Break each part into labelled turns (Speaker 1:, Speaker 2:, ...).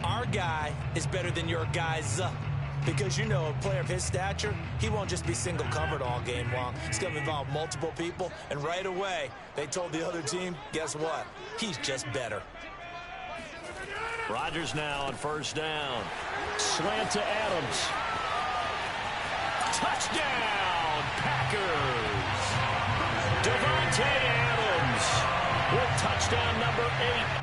Speaker 1: Our guy is better than your guys. Because, you know, a player of his stature, he won't just be single covered all game long. It's going to involve multiple people, and right away, they told the other team, guess what? He's just better.
Speaker 2: Rodgers now on first down. Slant to Adams. Touchdown, Packers. Davante Adams with touchdown number 8.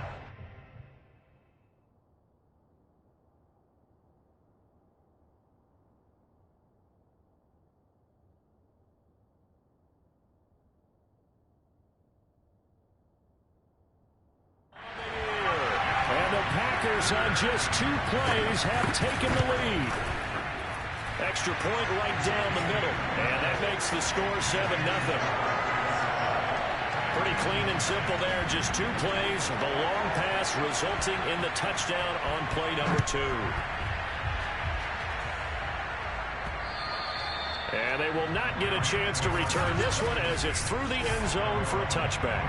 Speaker 2: On just 2 plays have taken the lead. Extra point right down the middle, and that makes the score 7-0. Pretty clean and simple there. Just 2 plays, the long pass resulting in the touchdown on play number 2. And they will not get a chance to return this one as it's through the end zone for a touchback.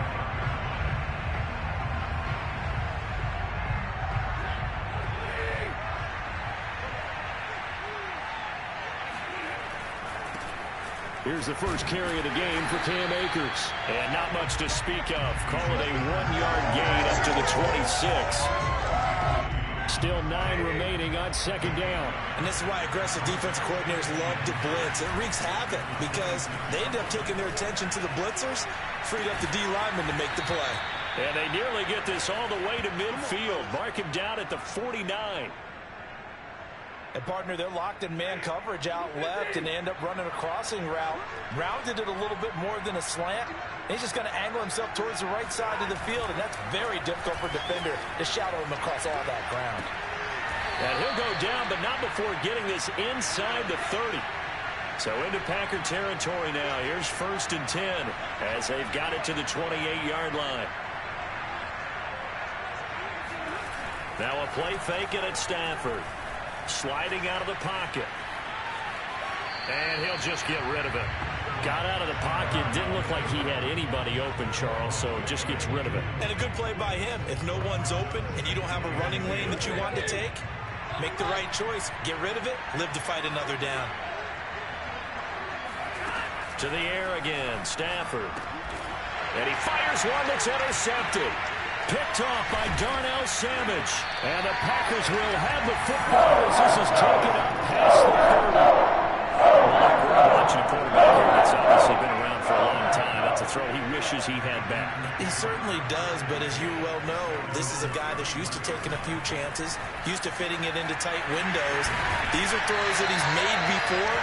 Speaker 2: Here's the first carry of the game for Cam Akers. And not much to speak of. Call it a 1-yard gain up to the 26. Still 9 remaining on second down.
Speaker 1: And this is why aggressive defensive coordinators love to blitz. It wreaks havoc because they end up taking their attention to the blitzers, freed up the D lineman to make the play.
Speaker 2: And they nearly get this all the way to midfield. Mark him down at the 49.
Speaker 1: And, partner, they're locked in man coverage out left, and they end up running a crossing route. Rounded it a little bit more than a slant. And he's just going to angle himself towards the right side of the field, and that's very difficult for a defender to shadow him across all that ground.
Speaker 2: And he'll go down, but not before getting this inside the 30. So into Packer territory now. Here's 1st and 10 as they've got it to the 28-yard line. Now a play fake it at Stafford. Sliding out of the pocket. And he'll just get rid of it. Got out of the pocket. Didn't look like he had anybody open, Charles, so just gets rid of it.
Speaker 1: And a good play by him. If no one's open and you don't have a running lane that you want to take, make the right choice. Get rid of it. Live to fight another down.
Speaker 2: To the air again. Stafford. And he fires one that's intercepted. Picked off by Darnell Savage. And the Packers will have the football as this is taken up past the 30. Well, we're watching a quarterback here that's obviously been around for a long time. That's a throw he wishes he had back.
Speaker 1: He certainly does, but as you well know, this is a guy that's used to taking a few chances, used to fitting it into tight windows. These are throws that he's made before.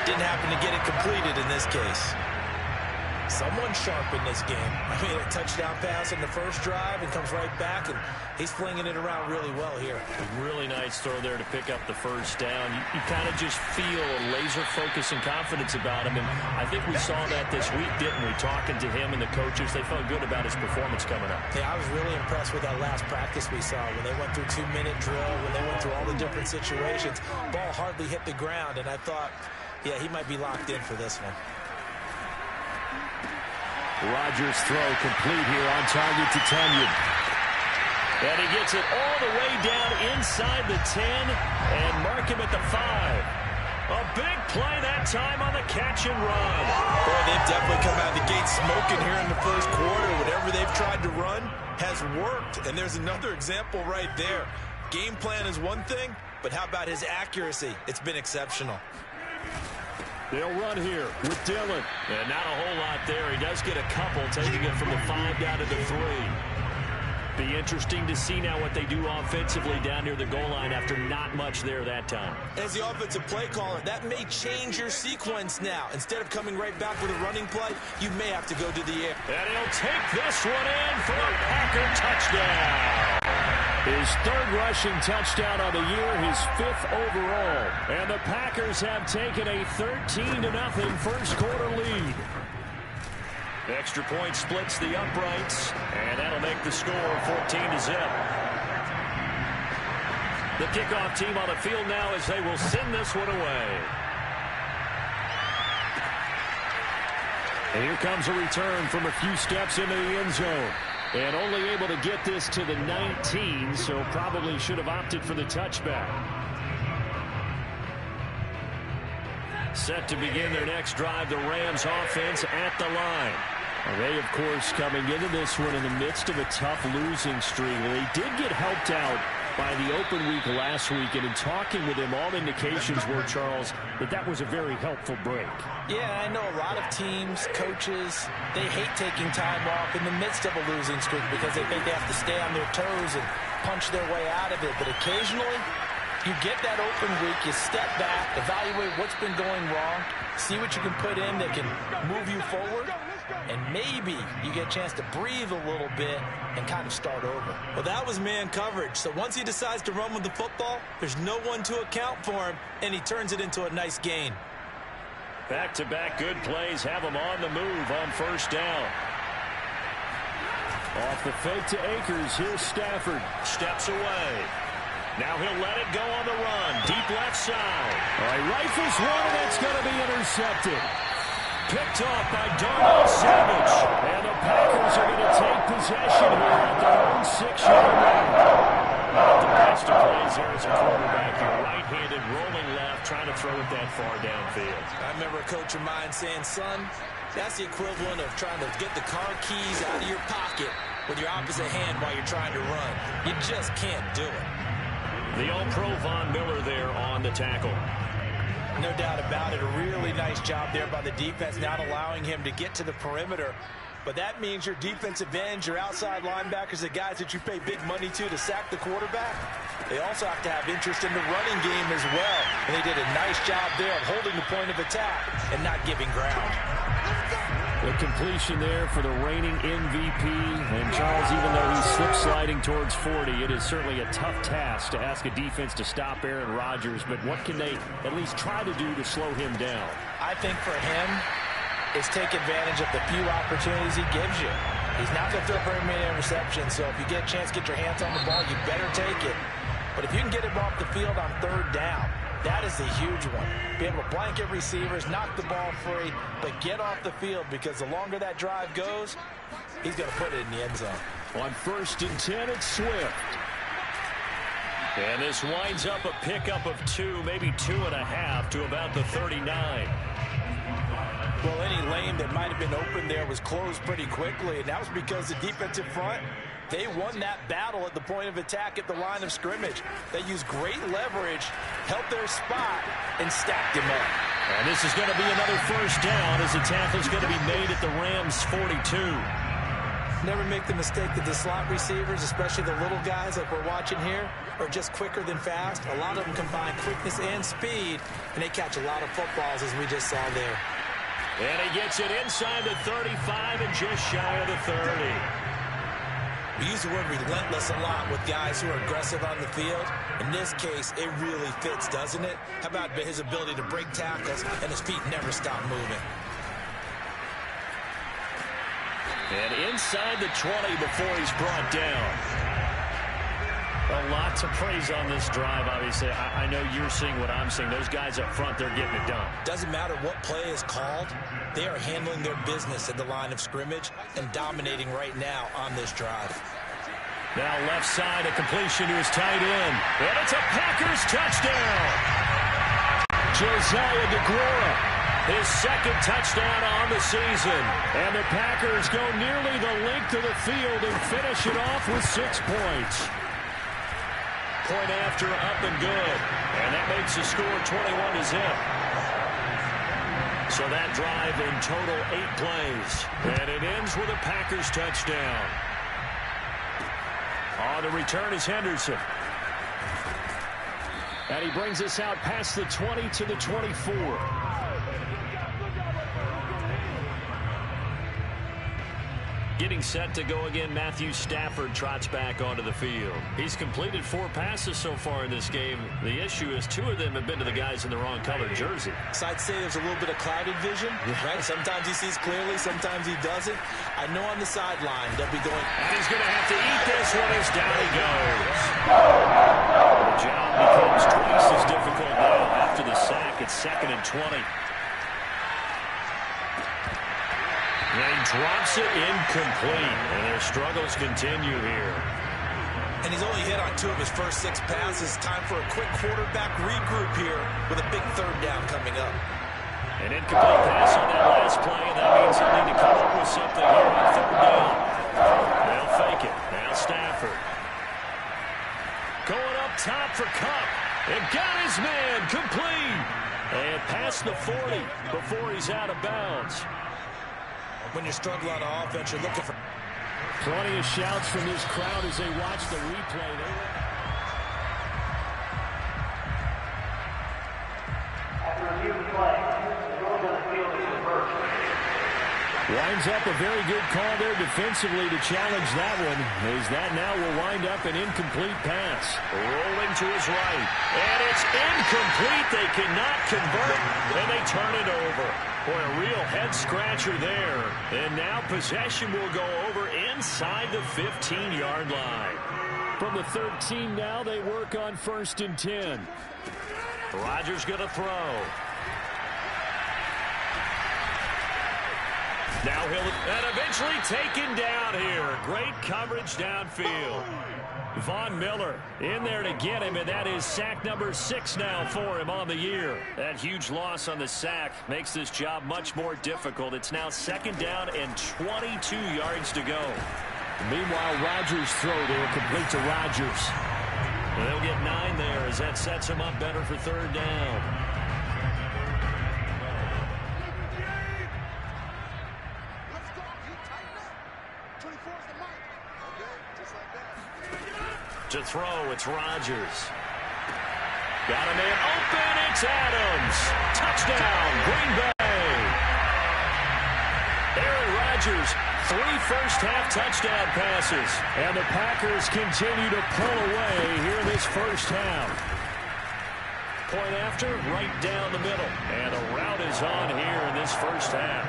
Speaker 1: Didn't happen to get it completed in this case. Someone sharp in this game. I mean, a touchdown pass in the first drive and comes right back, and he's flinging it around really well here.
Speaker 2: A really nice throw there to pick up the first down. You kind of just feel a laser focus and confidence about him, and I think we saw that this week, didn't we? Talking to him and the coaches, they felt good about his performance coming up.
Speaker 1: Yeah, I was really impressed with that last practice we saw when they went through 2-minute drill, when they went through all the different situations. Ball hardly hit the ground, and I thought, yeah, he might be locked in for this one.
Speaker 2: Rodgers' throw complete here on target to Tunyon. And he gets it all the way down inside the 10 and mark him at the 5. A big play that time on the catch and run.
Speaker 1: Boy, they've definitely come out of the gate smoking here in the first quarter. Whatever they've tried to run has worked. And there's another example right there. Game plan is one thing, but how about his accuracy? It's been exceptional.
Speaker 2: They'll run here with Dillon. And not a whole lot there. He does get a couple, taking it from the 5 down to the 3. Be interesting to see now what they do offensively down near the goal line after not much there that time.
Speaker 1: As the offensive play caller, that may change your sequence now. Instead of coming right back with a running play, you may have to go to the air.
Speaker 2: And he'll take this one in for a Packer touchdown. His 3rd rushing touchdown of the year, his 5th overall. And the Packers have taken a 13-0 first quarter lead. Extra point splits the uprights, and that'll make the score 14-0. The kickoff team on the field now as they will send this one away. And here comes a return from a few steps into the end zone. And only able to get this to the 19, so probably should have opted for the touchback. Set to begin their next drive, the Rams offense at the line. They, of course, coming into this one in the midst of a tough losing streak. They did get helped out by the open week last week, and in talking with him, all indications were, Charles, that was a very helpful break.
Speaker 1: Yeah, I know a lot of teams, coaches, they hate taking time off in the midst of a losing streak because they think they have to stay on their toes and punch their way out of it. But occasionally, you get that open week, you step back, evaluate what's been going wrong, see what you can put in that can move you forward, and maybe you get a chance to breathe a little bit and kind of start over.
Speaker 3: Well, that was man coverage. So once he decides to run with the football, there's no one to account for him, and he turns it into a nice gain.
Speaker 2: Back-to-back good plays have him on the move on first down. Off the fake to Akers. Here's Stafford. Steps away. Now he'll let it go on the run. Deep left side. All right, rifles one, and that's going to be intercepted. Picked off by Darnell Savage. And the Packers are going to take possession here at their own 6-yard line. Not the best of plays there as a quarterback here. Right-handed, rolling left, trying to throw it that far downfield.
Speaker 3: I remember a coach of mine saying, son, that's the equivalent of trying to get the car keys out of your pocket with your opposite hand while you're trying to run. You just can't do it.
Speaker 2: The All-Pro Von Miller there on the tackle.
Speaker 1: No doubt about it. A really nice job there by the defense, not allowing him to get to the perimeter. But that means your defensive ends, your outside linebackers, the guys that you pay big money to sack the quarterback, they also have to have interest in the running game as well. And they did a nice job there of holding the point of attack and not giving ground.
Speaker 2: The completion there for the reigning MVP. And Charles, even though he's slip-sliding towards 40, it is certainly a tough task to ask a defense to stop Aaron Rodgers. But what can they at least try to do to slow him down?
Speaker 1: I think for him, is take advantage of the few opportunities he gives you. He's not going to throw very many interceptions, so if you get a chance to get your hands on the ball, you better take it. But if you can get him off the field on third down, that is the huge one. Be able to blanket receivers, knock the ball free, but get off the field because the longer that drive goes, he's going to put it in the end zone.
Speaker 2: On 1st and 10, it's Swift. And this winds up a pickup of 2, maybe 2.5 to about the 39.
Speaker 1: Well, any lane that might have been open there was closed pretty quickly, and that was because the defensive front, they won that battle at the point of attack at the line of scrimmage. They used great leverage, held their spot, and stacked him up.
Speaker 2: And this is going to be another first down as the tackle is going to be made at the Rams' 42.
Speaker 1: Never make the mistake that the slot receivers, especially the little guys like we're watching here, are just quicker than fast. A lot of them combine quickness and speed, and they catch a lot of footballs, as we just saw there.
Speaker 2: And he gets it inside the 35 and just shy of the 30.
Speaker 1: We use the word relentless a lot with guys who are aggressive on the field. In this case, it really fits, doesn't it? How about his ability to break tackles and his feet never stop moving?
Speaker 2: And inside the 20 before he's brought down. A lot to praise on this drive, obviously. I know you're seeing what I'm seeing. Those guys up front, they're getting it done.
Speaker 1: Doesn't matter what play is called. They are handling their business at the line of scrimmage and dominating right now on this drive.
Speaker 2: Now left side, a completion to his tight end. And it's a Packers touchdown. Josiah DeGuara, his second touchdown on the season. And the Packers go nearly the length of the field and finish it off with 6 points. Point after, up and good. And that makes the score 21-0. So that drive in total 8 plays. And it ends with a Packers touchdown. On the return is Henderson. And he brings us out past the 20 to the 24. Getting set to go again, Matthew Stafford trots back onto the field. He's completed 4 passes so far in this game. The issue is 2 of them have been to the guys in the wrong color jersey.
Speaker 1: So I'd say there's a little bit of clouded vision, right? Sometimes he sees clearly, sometimes he doesn't. I know on the sideline they'll be going.
Speaker 2: And he's going to have to eat this one as down he goes. The job becomes twice as difficult now after the sack. It's 2nd and 20. And he drops it incomplete. And their struggles continue here.
Speaker 3: And he's only hit on 2 of his first 6 passes. Time for a quick quarterback regroup here with a big 3rd down coming up.
Speaker 2: An incomplete pass on that last play, and that means they'll need to come up with something here on 3rd down. They'll fake it. Now Stafford. Going up top for Kupp. And got his man complete. And past the 40 before he's out of bounds.
Speaker 3: When you struggle on offense, you're looking for...
Speaker 2: Plenty of shouts from this crowd as they watch the replay.
Speaker 4: After a new play, going to the field is reversed.
Speaker 2: Winds up a very good call there defensively to challenge that one, as that now will wind up an incomplete pass. Rolling to his right, and it's incomplete. They cannot convert, and they turn it over. Boy, a real head-scratcher there. And now possession will go over inside the 15-yard line. From the 13 now, they work on 1st and 10. Rodgers going to throw. Now and eventually taken down here. Great coverage downfield. Von Miller in there to get him, and that is sack number 6 now for him on the year. That huge loss on the sack makes this job much more difficult. It's now 2nd down and 22 yards to go. Meanwhile, Rodgers' throw there complete to Rodgers. And they'll get 9 there as that sets him up better for 3rd down. To throw, it's Rodgers. Got a man open, it's Adams. Touchdown, Green Bay. Aaron Rodgers, 3 first-half touchdown passes. And the Packers continue to pull away here in this first half. Point after, right down the middle. And a rout is on here in this first half.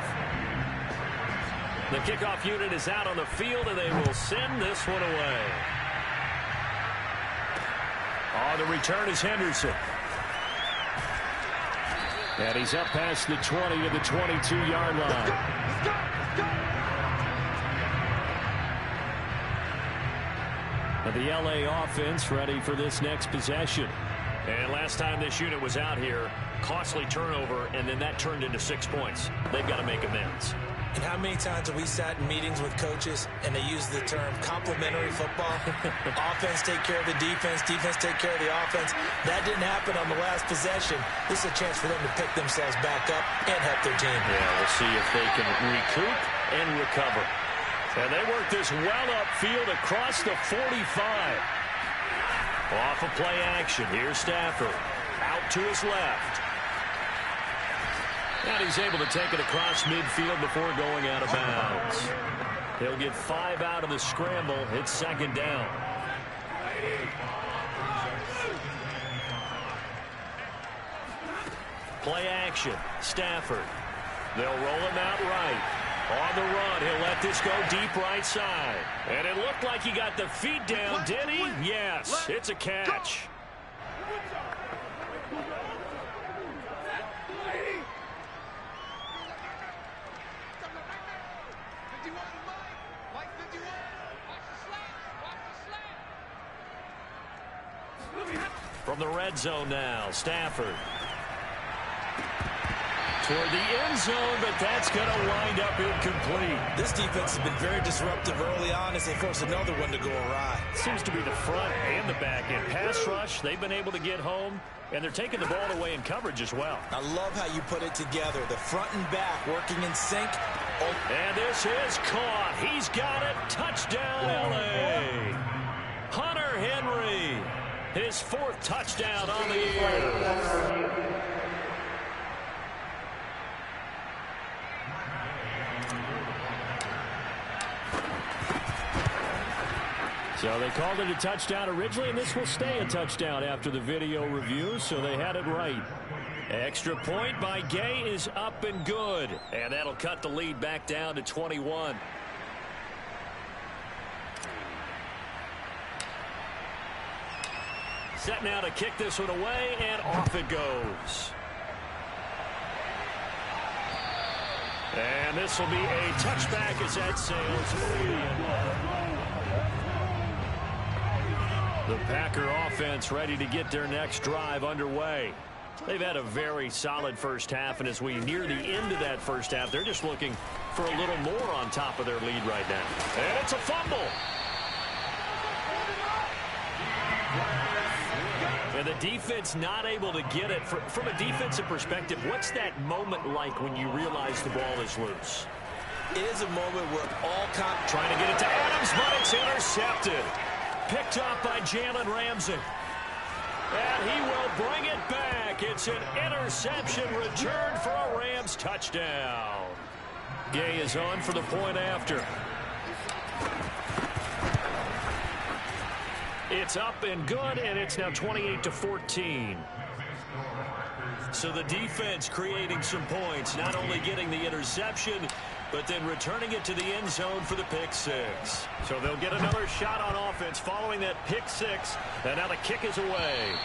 Speaker 2: The kickoff unit is out on the field, and they will send this one away. On the return is Henderson. And he's up past the 20 to the 22-yard line. And the LA offense ready for this next possession. And last time this unit was out here, costly turnover, and then that turned into 6 points. They've got to make amends.
Speaker 3: And how many times have we sat in meetings with coaches and they use the term complementary football? Offense take care of the defense, defense take care of the offense. That didn't happen on the last possession. This is a chance for them to pick themselves back up and help their team.
Speaker 2: Yeah, we'll see if they can recoup and recover. And they work this well upfield across the 45. Off of play action. Here's Stafford. Out to his left. And he's able to take it across midfield before going out of bounds. He'll get 5 out of the scramble. It's 2nd down. Play action. Stafford. They'll roll him out right. On the run, he'll let this go deep right side. And it looked like he got the feet down, did he? Yes, it's a catch. From the red zone now, Stafford. Toward the end zone, but that's going to wind up incomplete.
Speaker 3: This defense has been very disruptive early on as they force another one to go awry.
Speaker 2: Seems to be the front and the back end. Pass rush, they've been able to get home, and they're taking the ball away in coverage as well.
Speaker 3: I love how you put it together. The front and back working in sync. Oh.
Speaker 2: And this is caught. He's got it. Touchdown, L.A. Hunter Henry. His 4th touchdown on the year. So they called it a touchdown originally, and this will stay a touchdown after the video review, so they had it right. Extra point by Gay is up and good, and that'll cut the lead back down to 21. Set now to kick this one away, and off it goes. And this will be a touchback as that sails free. The Packer offense ready to get their next drive underway. They've had a very solid first half, and as we near the end of that first half, they're just looking for a little more on top of their lead right now. And it's a fumble. And the defense not able to get it. From a defensive perspective, what's that moment like when you realize the ball is loose?
Speaker 3: It is a moment where all
Speaker 2: trying to get it to Adams, but it's intercepted. Picked up by RAMZ. And he will bring it back. It's an interception return for a Rams touchdown. Gay is on for the point after. It's up and good, and it's now 28-14. So the defense creating some points, not only getting the interception, but then returning it to the end zone for the pick six. So they'll get another shot on offense following that pick six, and now the kick is away.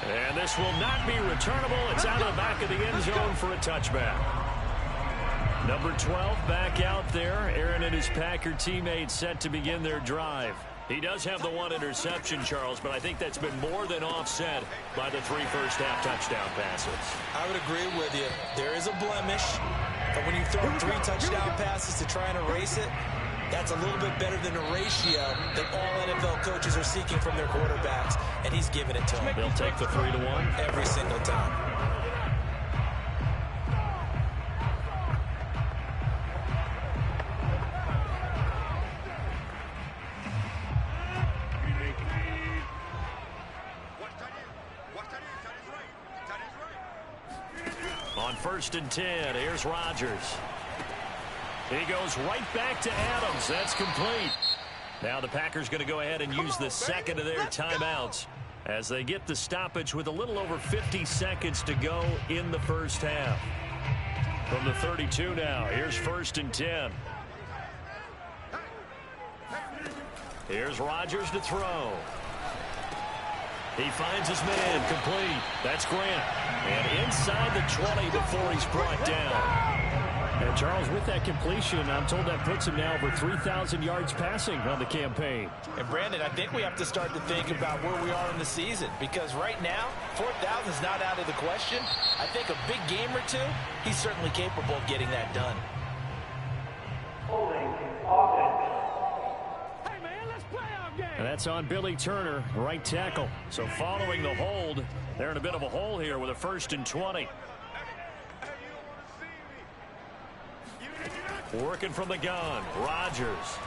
Speaker 2: And this will not be returnable. It's out of the back of the end zone for a touchback. Number 12 back out there. Aaron and his Packer teammates set to begin their drive. He does have the one interception, Charles, but I think that's been more than offset by the 3 first-half touchdown passes.
Speaker 3: I would agree with you. There is a blemish, but when you throw 3 touchdown passes to try and erase it, that's a little bit better than a ratio that all NFL coaches are seeking from their quarterbacks, and he's giving it to them.
Speaker 2: They'll take the 3-1
Speaker 3: every single time.
Speaker 2: On 1st and 10, here's Rodgers. He goes right back to Adams. That's complete. Now the Packers going to go ahead and use the second of their timeouts as they get the stoppage with a little over 50 seconds to go in the first half. From the 32 now, here's 1st and 10. Here's Rodgers to throw. He finds his man, complete. That's Grant. And inside the 20 before he's brought down. And Charles, with that completion, I'm told that puts him now over 3,000 yards passing on the campaign.
Speaker 3: And Brandon, I think we have to start to think about where we are in the season, because right now, 4,000 is not out of the question. I think a big game or two, he's certainly capable of getting that done.
Speaker 4: Holding offense.
Speaker 2: And that's on Billy Turner, right tackle. So following the hold, they're in a bit of a hole here with a 1st and 20. Working from the gun, Rodgers.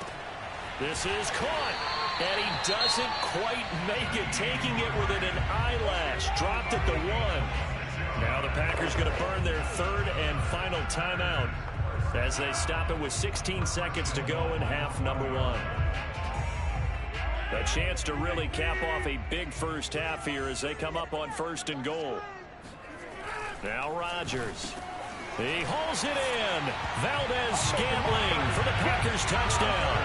Speaker 2: This is caught, and he doesn't quite make it, taking it within an eyelash. Dropped at the 1. Now the Packers going to burn their 3rd and final timeout as they stop it with 16 seconds to go in half number 1. A chance to really cap off a big first half here as they come up on 1st and goal. Now Rodgers. He hauls it in. Valdez-Scantling for the Packers touchdown.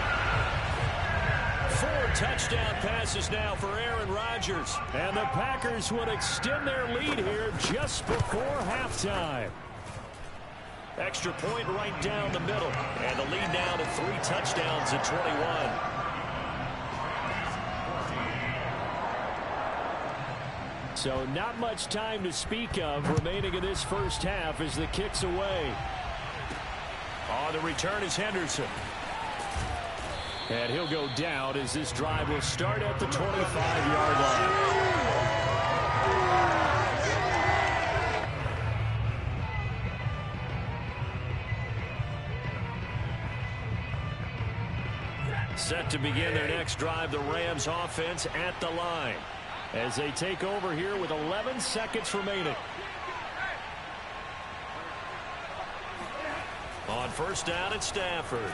Speaker 2: 4 touchdown passes now for Aaron Rodgers. And the Packers would extend their lead here just before halftime. Extra point right down the middle. And the lead now to 3 touchdowns at 21. So not much time to speak of remaining in this first half as the kick's away. On the return is Henderson. And he'll go down as this drive will start at the 25-yard line. Set to begin their next drive, the Rams offense at the line, as they take over here with 11 seconds remaining. On 1st down at Stafford.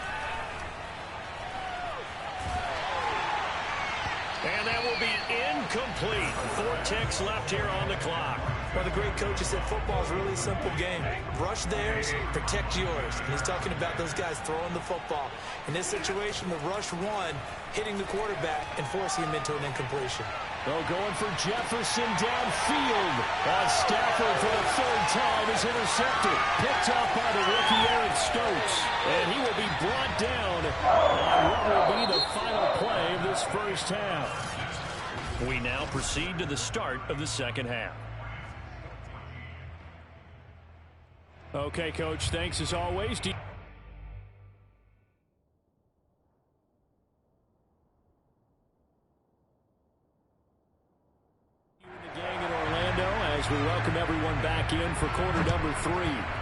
Speaker 2: And that will be incomplete. 4 ticks left here on the clock.
Speaker 3: Well, the great coach said football is a really simple game. Rush theirs, protect yours. And he's talking about those guys throwing the football. In this situation, the rush one, hitting the quarterback and forcing him into an incompletion.
Speaker 2: Oh, going for Jefferson downfield. Stafford for the 3rd time is intercepted. Picked up by the rookie Eric Stokes. And he will be brought down on what will be the final play of this first half. We now proceed to the start of the second half. Okay, Coach, thanks as always. The gang in Orlando as we welcome everyone back in for quarter number 3.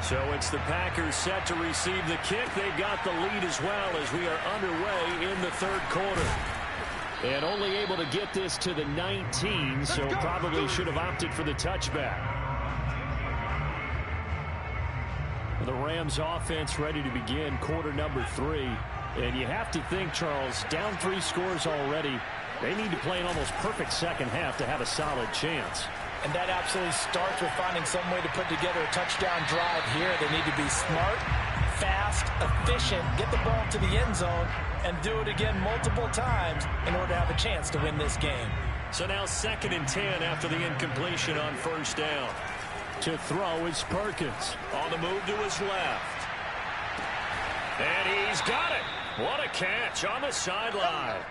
Speaker 2: So it's the Packers set to receive the kick. They've got the lead as well as we are underway in the 3rd quarter. And only able to get this to the 19, so probably should have opted for the touchback. The Rams offense ready to begin quarter number 3. And you have to think, Charles, down 3 scores already. They need to play an almost perfect second half to have a solid chance.
Speaker 3: And that absolutely starts with finding some way to put together a touchdown drive here. They need to be smart, fast, efficient, get the ball to the end zone, and do it again multiple times in order to have a chance to win this game.
Speaker 2: So now 2nd and 10 after the incompletion on 1st down. To throw is Perkins. On the move to his left. And he's got it. What a catch on the sideline.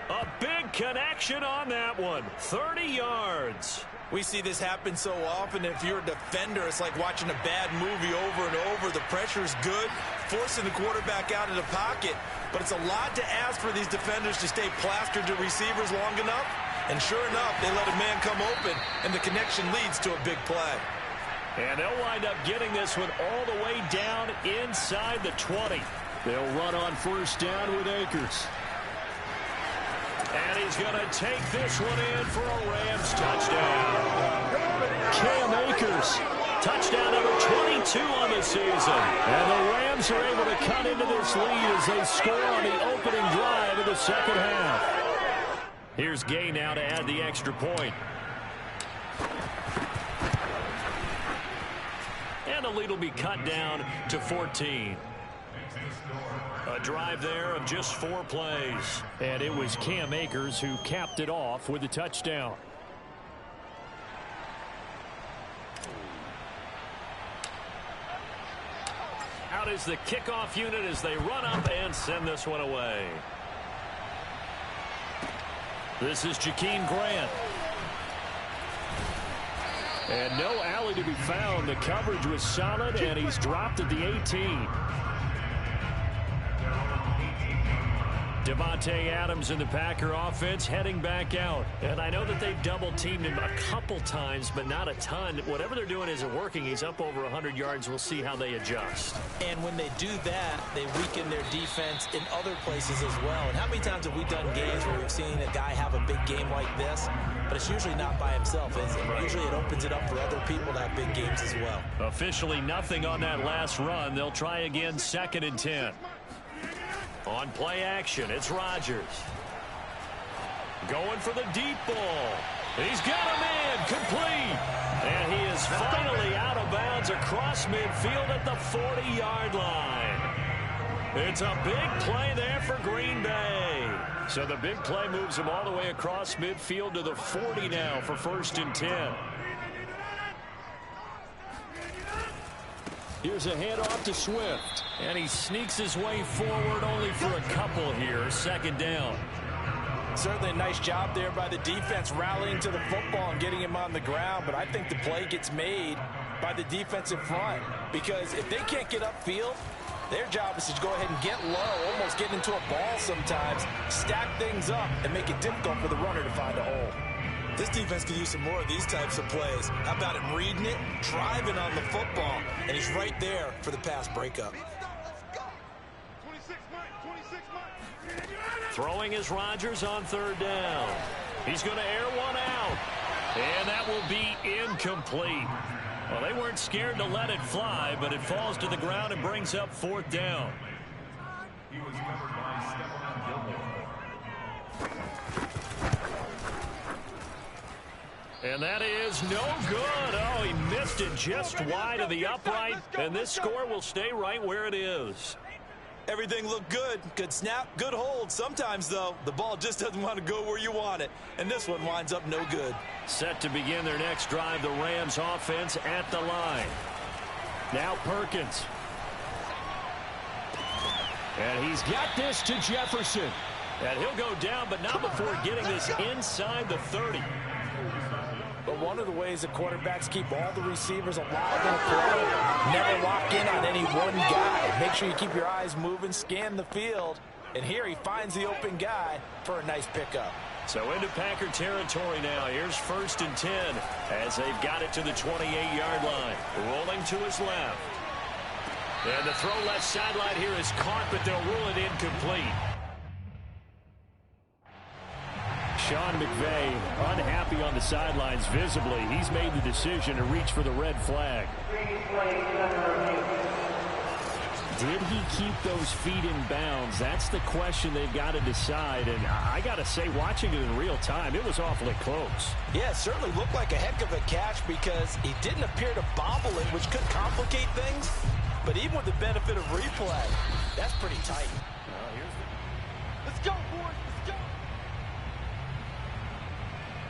Speaker 2: A big connection on that one. 30 yards.
Speaker 3: We see this happen so often. If you're a defender, it's like watching a bad movie over and over. The pressure is good, forcing the quarterback out of the pocket. But it's a lot to ask for these defenders to stay plastered to receivers long enough. And sure enough, they let a man come open, and the connection leads to a big play.
Speaker 2: And they'll wind up getting this one all the way down inside the 20. They'll run on 1st down with Akers. And he's going to take this one in for a Rams touchdown. Cam Akers, touchdown number 22 on the season. And the Rams are able to cut into this lead as they score on the opening drive of the second half. Here's Gay now to add the extra point. And the lead will be cut down to 14. A drive there of just 4 plays. And it was Cam Akers who capped it off with a touchdown. Out is the kickoff unit as they run up and send this one away. This is Jakeem Grant. And no alley to be found. The coverage was solid, and he's dropped at the 18. Devontae Adams in the Packer offense heading back out. And I know that they've double-teamed him a couple times, but not a ton. Whatever they're doing isn't working. He's up over 100 yards. We'll see how they adjust.
Speaker 3: And when they do that, they weaken their defense in other places as well. And how many times have we done games where we've seen a guy have a big game like this? But it's usually not by himself, is it? Right. Usually it opens it up for other people to have big games as well.
Speaker 2: Officially nothing on that last run. They'll try again 2nd and 10. On play action, it's Rodgers. Going for the deep ball. He's got a man complete. And he is finally out of bounds across midfield at the 40-yard line. It's a big play there for Green Bay. So the big play moves him all the way across midfield to the 40 now for 1st and 10. Here's a handoff to Swift. And he sneaks his way forward only for a couple here. 2nd down.
Speaker 3: Certainly a nice job there by the defense rallying to the football and getting him on the ground. But I think the play gets made by the defensive front. Because if they can't get upfield, their job is to go ahead and get low, almost get into a ball sometimes, stack things up, and make it difficult for the runner to find a hole. This defense can use some more of these types of plays. How about him reading it, driving on the football, and he's right there for the pass breakup.
Speaker 2: Throwing is Rodgers on 3rd down. He's going to air one out. And that will be incomplete. Well, they weren't scared to let it fly, but it falls to the ground and brings up 4th down. He was covered by And that is no good. Oh, he missed it just wide of the upright, and this score will stay right where it is.
Speaker 3: Everything looked good. Good snap, good hold. Sometimes, though, the ball just doesn't want to go where you want it. And this one winds up no good.
Speaker 2: Set to begin their next drive, the Rams offense at the line. Now Perkins. And he's got this to Jefferson. And he'll go down, but not before getting this inside the 30.
Speaker 3: But one of the ways the quarterbacks keep all the receivers alive in a play, never lock in on any one guy. Make sure you keep your eyes moving, scan the field. And here he finds the open guy for a nice pickup.
Speaker 2: So into Packer territory now. Here's 1st and 10 as they've got it to the 28-yard line. Rolling to his left. And the throw left sideline here is caught, but they'll rule it incomplete. Sean McVay unhappy on the sidelines visibly. He's made the decision to reach for the red flag. Did he keep those feet in bounds? That's the question they've got to decide. And I got to say, watching it in real time, it was awfully close.
Speaker 3: Yeah, it certainly looked like a heck of a catch because he didn't appear to bobble it, which could complicate things. But even with the benefit of replay, that's pretty tight.
Speaker 5: Let's go, boys. Let's go.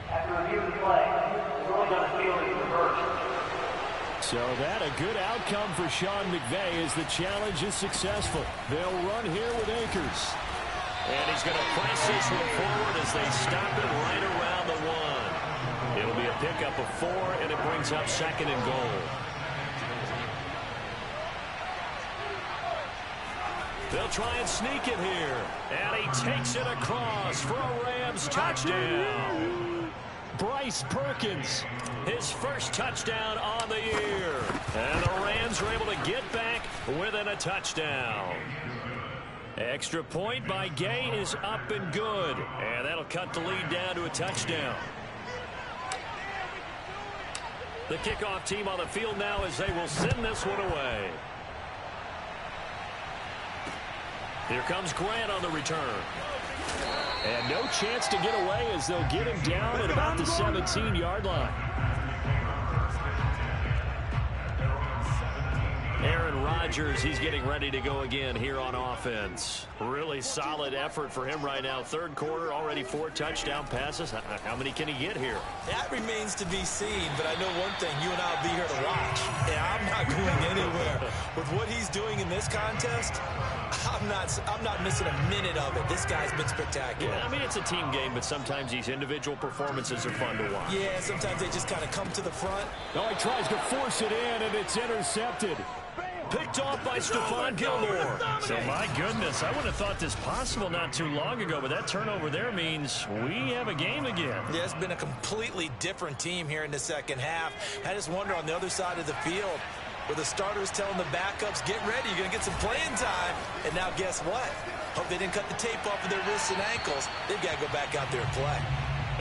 Speaker 4: After review of the play, the ruling on the field is reversed.
Speaker 2: So that a good outcome for Sean McVay as the challenge is successful. They'll run here with Akers. And he's going to press this one forward as they stop it right around the 1. It'll be a pickup of 4, and it brings up 2nd and goal. They'll try and sneak it here. And he takes it across for a Rams touchdown. Bryce Perkins, his first touchdown on the year. And the Rams are able to get back within a touchdown. Extra point by Gay is up and good. And that'll cut the lead down to a touchdown. The kickoff team on the field now as they will send this one away. Here comes Grant on the return. And no chance to get away as they'll get him down at about the 17-yard line. Aaron Rodgers, he's getting ready to go again here on offense. Really solid effort for him right now. 3rd quarter, already 4 touchdown passes. How many can he get here?
Speaker 3: That remains to be seen, but I know one thing. You and I will be here to watch. And I'm not going anywhere. With what he's doing in this contest, I'm not missing a minute of it. This guy's been spectacular.
Speaker 2: Yeah, I mean, it's a team game, but sometimes these individual performances are fun to watch.
Speaker 3: Yeah, sometimes they just kind of come to the front.
Speaker 2: Oh, he tries to force it in, and it's intercepted. Picked off by Stephon Gilmore. So, my goodness, I wouldn't have thought this possible not too long ago, but that turnover there means we have a game again.
Speaker 3: Yeah, it's been a completely different team here in the second half. I just wonder on the other side of the field, where the starters telling the backups, get ready, you're going to get some playing time. And now guess what? Hope they didn't cut the tape off of their wrists and ankles. They've got to go back out there and play.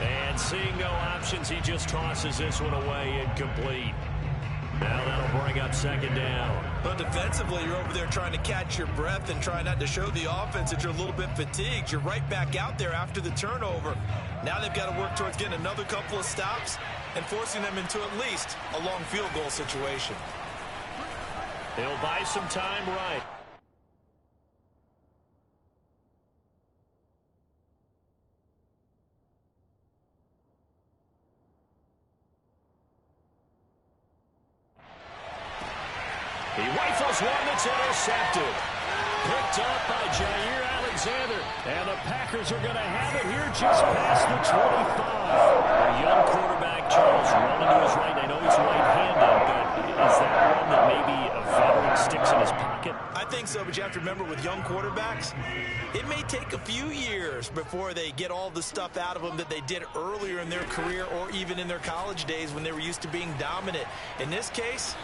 Speaker 2: And seeing no options, he just tosses this one away incomplete. Now that'll bring up 2nd down.
Speaker 3: But defensively, you're over there trying to catch your breath and try not to show the offense that you're a little bit fatigued. You're right back out there after the turnover. Now they've got to work towards getting another couple of stops and forcing them into at least a long field goal situation.
Speaker 2: He'll buy some time right. He rifles one that's intercepted. Picked up by Jair Alexander. And the Packers are going to have it here just past the 25. A young quarterback, Charles, rolling to his right. I know he's right-handed, but is that one that maybe a veteran sticks in his pocket?
Speaker 3: I think so, but you have to remember with young quarterbacks, it may take a few years before they get all the stuff out of them that they did earlier in their career or even in their college days when they were used to being dominant. In this case,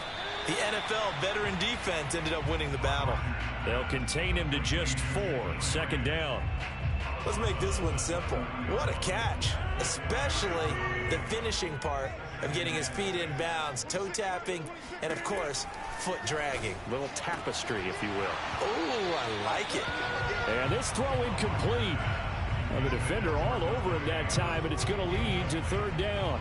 Speaker 3: the NFL veteran defense ended up winning the battle.
Speaker 2: They'll contain him to just 4. 2nd down.
Speaker 3: Let's make this one simple. What a catch, especially the finishing part of getting his feet in bounds, toe tapping, and of course, foot dragging.
Speaker 2: Little tapestry, if you will.
Speaker 3: Oh, I like it.
Speaker 2: And this throw incomplete. And the defender all over him that time, and it's going to lead to 3rd down.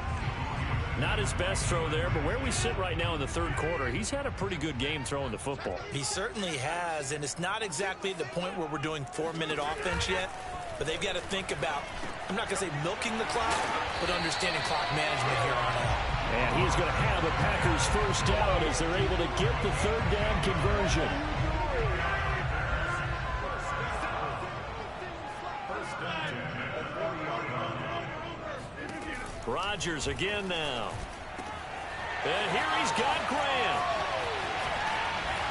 Speaker 2: Not his best throw there, but where we sit right now in the third quarter, he's had a pretty good game throwing the football.
Speaker 3: He certainly has, and it's not exactly the point where we're doing 4-minute offense yet, but they've got to think about, I'm not going to say milking the clock, but understanding clock management here on out.
Speaker 2: And he's going to have a Packers first down as they're able to get the third down conversion. Rodgers again now. And here he's got Graham.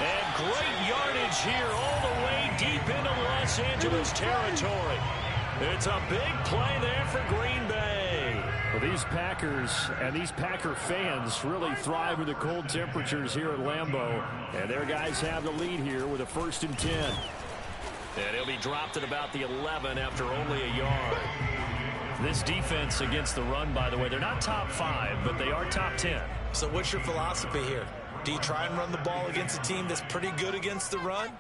Speaker 2: And great yardage here all the way deep into Los Angeles territory. It's a big play there for Green Bay. Well, these Packers and these Packer fans really thrive in the cold temperatures here at Lambeau. And their guys have the lead here with a 1st and 10. And he'll be dropped at about the 11 after only a yard. This defense against the run, by the way, they're not top 5, but they are top 10.
Speaker 3: So what's your philosophy here? Do you try and run the ball against a team that's pretty good against the run?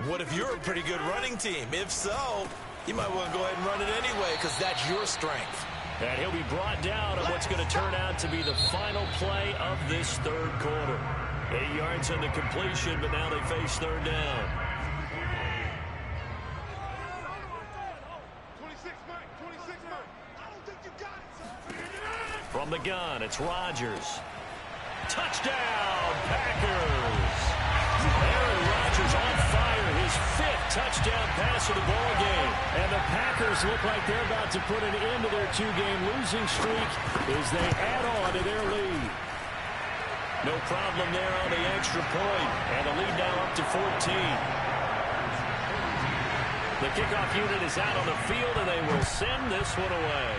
Speaker 3: What if you're a pretty good running team? If so, you might want to go ahead and run it anyway because that's your strength.
Speaker 2: And he'll be brought down on what's going to turn out to be the final play of this third quarter. 8 yards on the completion, but now they face third down. From the gun, it's Rodgers. Touchdown, Packers! Aaron Rodgers on fire, his 5th touchdown pass of the ball game. And the Packers look like they're about to put an end to their 2-game losing streak as they add on to their lead. No problem there on the extra point, and the lead now up to 14. The kickoff unit is out on the field, and they will send this one away.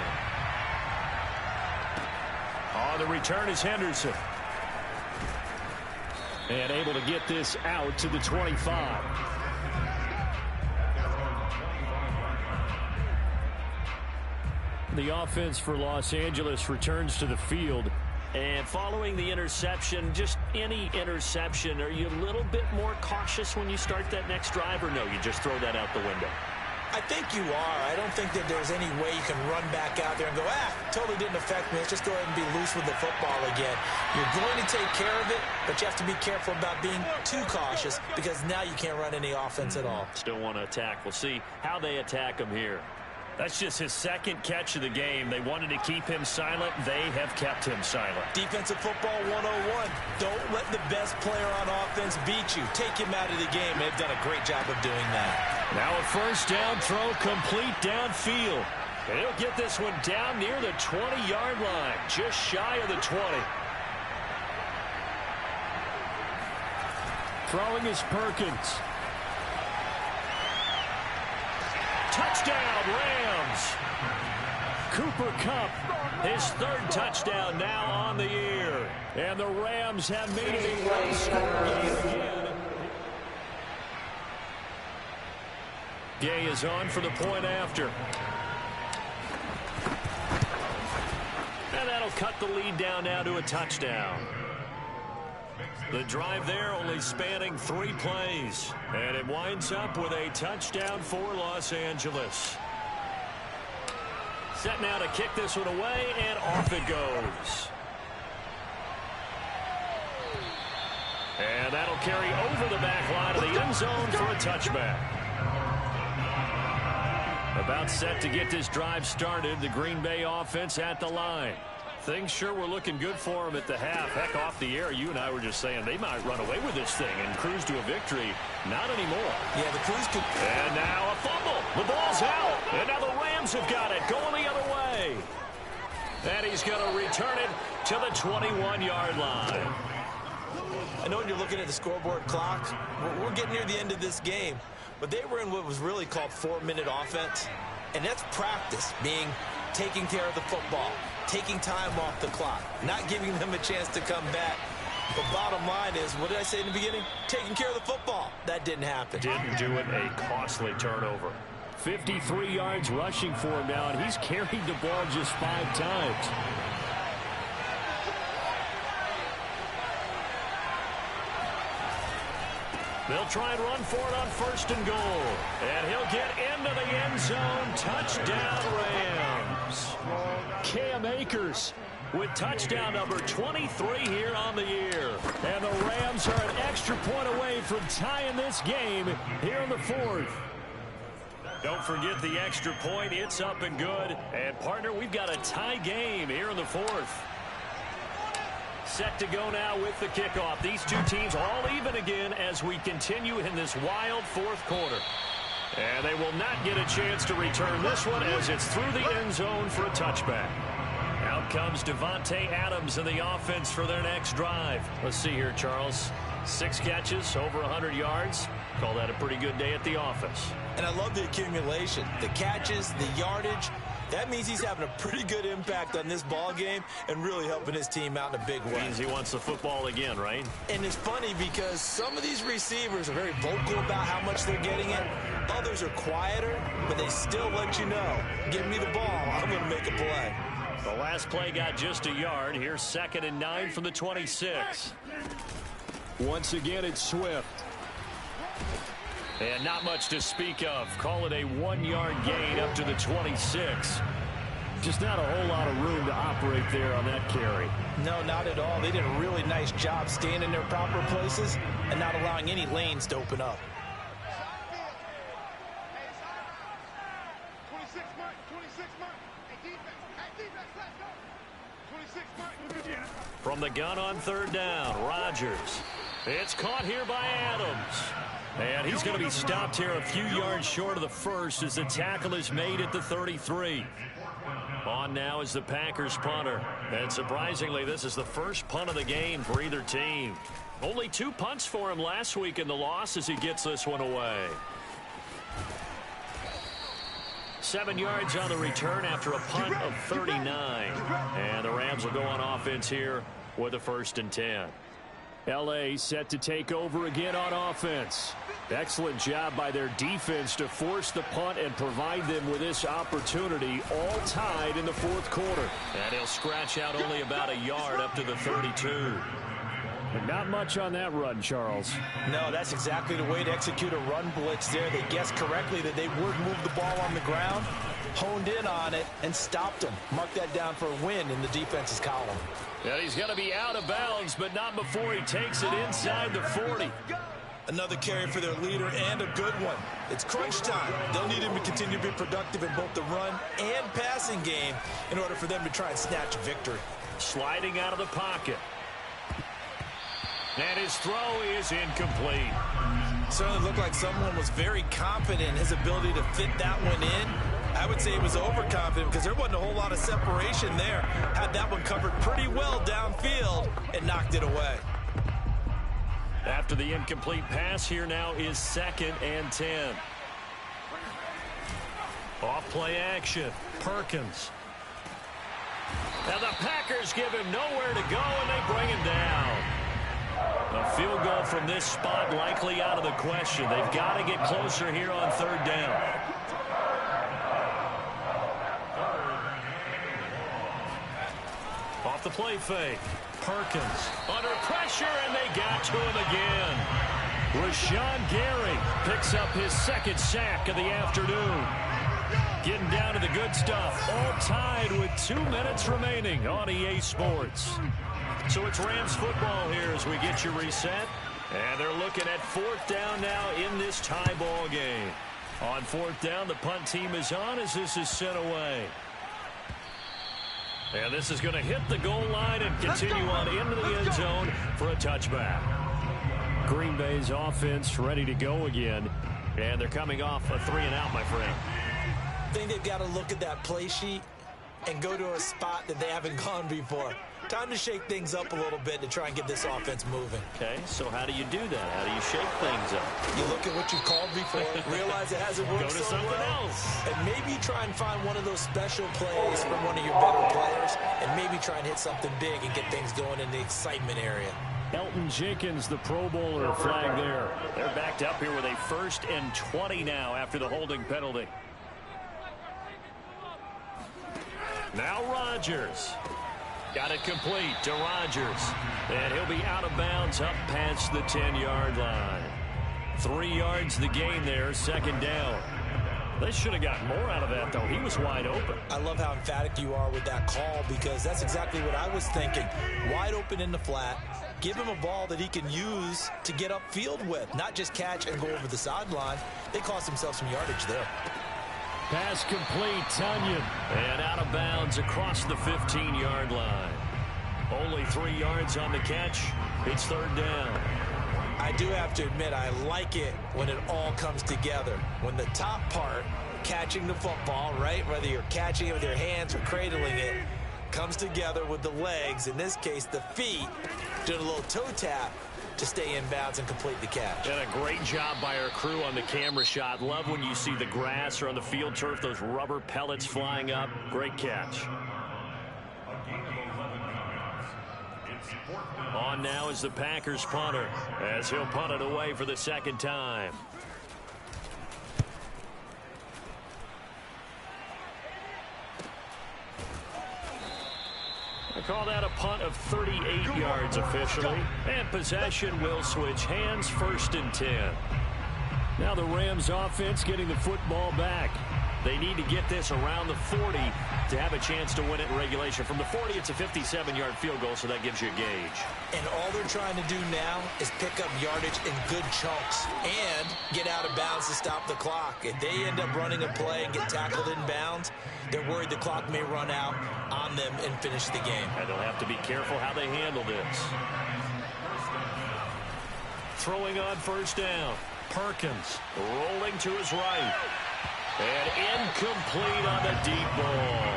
Speaker 2: On the return is Henderson. And able to get this out to the 25. The offense for Los Angeles returns to the field. And following the interception, just any interception, are you a little bit more cautious when you start that next drive, or no, you just throw that out the window?
Speaker 3: I think you are. I don't think that there's any way you can run back out there and go, totally didn't affect me. Let's just go ahead and be loose with the football again. You're going to take care of it, but you have to be careful about being too cautious because now you can't run any offense at all.
Speaker 2: Still want to attack. We'll see how they attack him here. That's just his 2nd catch of the game. They wanted to keep him silent. They have kept him silent.
Speaker 3: Defensive football 101. Don't let the best player on offense beat you. Take him out of the game. They've done a great job of doing that.
Speaker 2: Now a first down throw complete downfield. And he'll get this one down near the 20-yard line, just shy of the 20. Throwing is Perkins. Touchdown, Rams. Cooper Kupp, his 3rd touchdown now on the year. And the Rams have made it a one-score game again. Gay is on for the point after. And that'll cut the lead down now to a touchdown. The drive there only spanning 3 plays. And it winds up with a touchdown for Los Angeles. Set now to kick this one away, and off it goes. And that'll carry over the back line of the end zone for a touchback. About set to get this drive started. The Green Bay offense at the line. Things sure were looking good for them at the half. Heck, off the air, you and I were just saying they might run away with this thing and cruise to a victory. Not anymore.
Speaker 3: Yeah, the cruise could...
Speaker 2: And now a fumble. The ball's out. And now the Rams have got it. Going the other way. And he's going to return it to the 21-yard line.
Speaker 3: I know when you're looking at the scoreboard clock, we're getting near the end of this game. But they were in what was really called 4-minute offense. And that's practice, being taking care of the football, taking time off the clock, not giving them a chance to come back. But bottom line is, what did I say in the beginning? Taking care of the football. That didn't happen.
Speaker 2: Didn't do it. A costly turnover. 53 yards rushing for him now, and he's carried the ball just 5 times. They'll try and run for it on 1st and goal. And he'll get into the end zone. Touchdown, Rams. Cam Akers with touchdown number 23 here on the year. And the Rams are an extra point away from tying this game here in the fourth. Don't forget the extra point. It's up and good. And, partner, we've got a tie game here in the fourth. Set to go now with the kickoff. These two teams all even again as we continue in this wild fourth quarter. And they will not get a chance to return this one as it's through the end zone for a touchback. Out comes Devontae Adams in the offense for their next drive. Let's see here, Charles. 6 catches, over 100 yards. Call that a pretty good day at the office.
Speaker 3: And I love the accumulation, the catches, the yardage. That means he's having a pretty good impact on this ball game and really helping his team out in a big way.
Speaker 2: Means he wants the football again, right?
Speaker 3: And it's funny because some of these receivers are very vocal about how much they're getting it. Others are quieter, but they still let you know, give me the ball, I'm going to make a play.
Speaker 2: The last play got just a yard. Here's 2nd and 9 from the 26. Once again, it's Swift. And not much to speak of. Call it a 1-yard gain up to the 26. Just not a whole lot of room to operate there on that carry.
Speaker 3: No, not at all. They did a really nice job staying in their proper places and not allowing any lanes to open up.
Speaker 2: From the gun on 3rd down, Rodgers. It's caught here by Adams. And he's going to be stopped here a few yards short of the first as the tackle is made at the 33. On now is the Packers punter. And surprisingly, this is the first punt of the game for either team. Only 2 punts for him last week in the loss as he gets this one away. 7 yards on the return after a punt of 39. And the Rams will go on offense here with a 1st and 10. L.A. set to take over again on offense. Excellent job by their defense to force the punt and provide them with this opportunity, all tied in the fourth quarter. And he'll scratch out only about a yard up to the 32. But not much on that run, Charles.
Speaker 3: No, that's exactly the way to execute a run blitz there. They guessed correctly that they would move the ball on the ground, honed in on it, and stopped them. Mark that down for a win in the defense's column.
Speaker 2: Yeah, he's going to be out of bounds, but not before he takes it inside the 40.
Speaker 3: Another carry for their leader and a good one. It's crunch time. They'll need him to continue to be productive in both the run and passing game in order for them to try and snatch a victory.
Speaker 2: Sliding out of the pocket. And his throw is incomplete.
Speaker 3: Certainly looked like someone was very confident in his ability to fit that one in. I would say he was overconfident because there wasn't a whole lot of separation there. Had that one covered pretty well downfield and knocked it away.
Speaker 2: After the incomplete pass, here now is 2nd and 10. Off play action. Perkins. Now the Packers give him nowhere to go, and they bring him down. A field goal from this spot likely out of the question. They've got to get closer here on 3rd down. Off the play fake. Perkins under pressure, and they got to him again. Rashawn Gary picks up his 2nd sack of the afternoon. Getting down to the good stuff. All tied with 2 minutes remaining on EA Sports. So it's Rams football here as we get you reset. And they're looking at 4th down now in this tie ball game. On 4th down, the punt team is on as this is sent away. And this is going to hit the goal line and continue on into the end zone for a touchback. Green Bay's offense ready to go again. And they're coming off a 3-and-out, my friend.
Speaker 3: I think they've got to look at that play sheet and go to a spot that they haven't gone before. Time to shake things up a little bit to try and get this offense moving.
Speaker 2: Okay, so how do you do that? How do you shake things up?
Speaker 3: You look at what you've called before, realize it hasn't worked
Speaker 2: Go to
Speaker 3: so
Speaker 2: something
Speaker 3: well,
Speaker 2: else.
Speaker 3: and maybe try and find one of those special plays from one of your better players, and maybe try and hit something big and get things going in the excitement area.
Speaker 2: Elton Jenkins, the Pro Bowler, flag there. They're backed up here with a 1st and 20 now after the holding penalty. Now Rodgers. Got it complete to Rodgers. And he'll be out of bounds up past the 10-yard line. 3 yards the gain there, 2nd down. They should have gotten more out of that, though. He was wide open.
Speaker 3: I love how emphatic you are with that call because that's exactly what I was thinking. Wide open in the flat. Give him a ball that he can use to get upfield with, not just catch and go over the sideline. They cost themselves some yardage there.
Speaker 2: Pass complete, Tunyon. And out of bounds across the 15-yard line. Only 3 yards on the catch. It's third down.
Speaker 3: I do have to admit, I like it when it all comes together. When the top part, catching the football, right, whether you're catching it with your hands or cradling it, comes together with the legs, in this case the feet, doing a little toe tap to stay in bounds and complete the catch.
Speaker 2: And a great job by our crew on the camera shot. Love when you see the grass or on the field turf, those rubber pellets flying up. Great catch. On now is the Packers punter, as he'll punt it away for the second time. I call that a punt of 38 yards officially. And possession will switch hands, 1st and 10. Now the Rams offense getting the football back. They need to get this around the 40 to have a chance to win it in regulation. From the 40, it's a 57-yard field goal, so that gives you a gauge.
Speaker 3: And all they're trying to do now is pick up yardage in good chunks and get out of bounds to stop the clock. If they end up running a play and get tackled in bounds, they're worried the clock may run out on them and finish the game.
Speaker 2: And they'll have to be careful how they handle this. Throwing on 1st down. Perkins rolling to his right. And incomplete on the deep ball.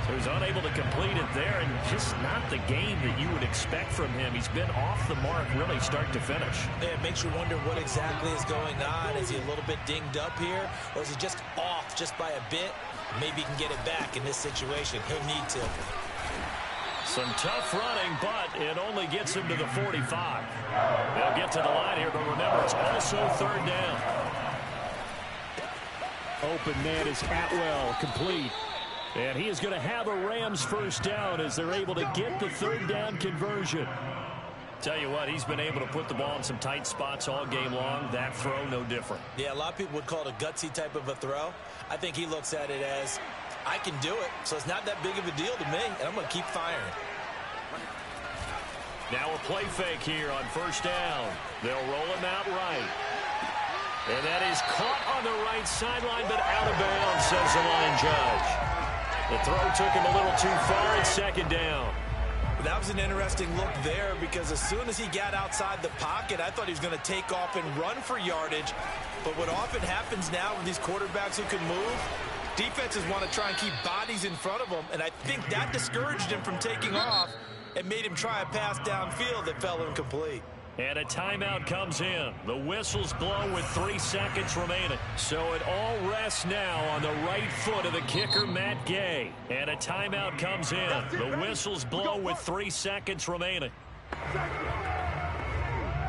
Speaker 2: So he's unable to complete it there, and just not the game that you would expect from him. He's been off the mark really start to finish.
Speaker 3: Yeah, it makes you wonder what exactly is going on. Is he a little bit dinged up here, or is he just off just by a bit? Maybe he can get it back in this situation. He'll need to.
Speaker 2: Some tough running, but it only gets him to the 45. They'll get to the line here, but remember, it's also 3rd down. Open man is Atwell, complete. And he is going to have a Rams 1st down as they're able to get the 3rd down conversion. Tell you what, he's been able to put the ball in some tight spots all game long. That throw, no different.
Speaker 3: Yeah, a lot of people would call it a gutsy type of a throw. I think he looks at it as, I can do it, so it's not that big of a deal to me, and I'm going to keep firing.
Speaker 2: Now a play fake here on 1st down. They'll roll him out right. And that is caught on the right sideline, but out of bounds, says the line judge. The throw took him a little too far. It's 2nd down.
Speaker 3: That was an interesting look there because as soon as he got outside the pocket, I thought he was going to take off and run for yardage. But what often happens now with these quarterbacks who can move, defenses want to try and keep bodies in front of them, and I think that discouraged him from taking off and made him try a pass downfield that fell incomplete.
Speaker 2: And a timeout comes in. The whistles blow with 3 seconds remaining. So it all rests now on the right foot of the kicker, Matt Gay. And a timeout comes in. The whistles blow with 3 seconds remaining.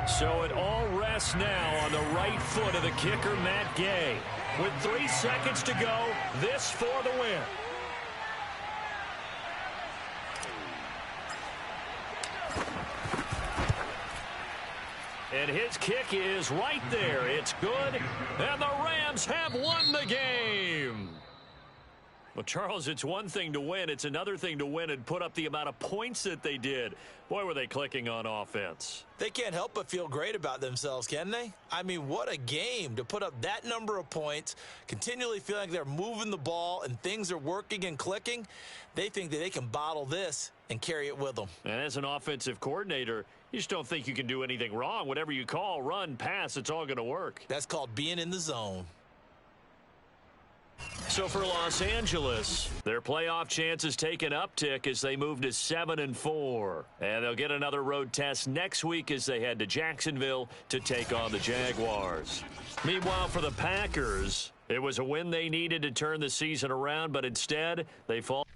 Speaker 2: So it all rests now on the right foot of the kicker, Matt Gay. With 3 seconds to go, this for the win. And his kick is right there. It's good. And the Rams have won the game. Well, Charles, it's one thing to win. It's another thing to win and put up the amount of points that they did. Boy, were they clicking on offense.
Speaker 3: They can't help but feel great about themselves, can they? I mean, what a game to put up that number of points, continually feeling like they're moving the ball and things are working and clicking. They think that they can bottle this and carry it with them.
Speaker 2: And as an offensive coordinator, you just don't think you can do anything wrong. Whatever you call, run, pass, it's all going to work.
Speaker 3: That's called being in the zone.
Speaker 2: So for Los Angeles, their playoff chances take an uptick as they move to 7-4. And they'll get another road test next week as they head to Jacksonville to take on the Jaguars. Meanwhile, for the Packers, it was a win they needed to turn the season around, but instead they fall.